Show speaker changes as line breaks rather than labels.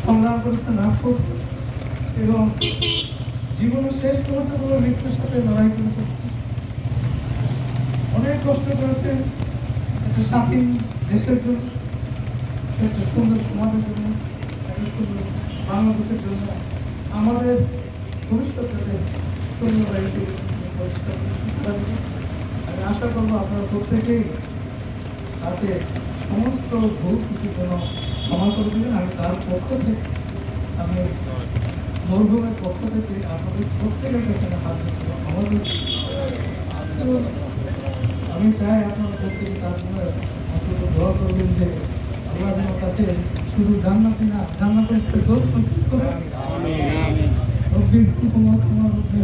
সংগ্রাম করেছেন রাজপথ এবং জীবনের শেষ মুহূর্তগুলো মৃত্যুর সাথে লড়াই করে চলছেন। অনেক কষ্ট করেছেন একটা স্বাধীন দেশের জন্য, একটা সুন্দর সমাজের জন্য, একটা সুন্দর বাংলাদেশের জন্য, আমাদের ভবিষ্যতে সুন্দর আমি আশা করবো আপনারা প্রত্যেকেই তাতে সমস্ত ভুল কিছু যেন ক্ষমা করে দেবেন। আমি তার পক্ষ থেকে, আমি মরহুমের পক্ষ থেকে আপনাদের প্রত্যেকের কাছে হাত দিতে আমাদের আমি চাই আপনারা প্রত্যেকে তার জন্য অন্তত দোয়া করবেন যে আল্লাহ যেন তাকে শুধু জান্নাতি না, জান্নাতের দোষ নসিব করে। রব্বির হুকুমত তোমার রব্বির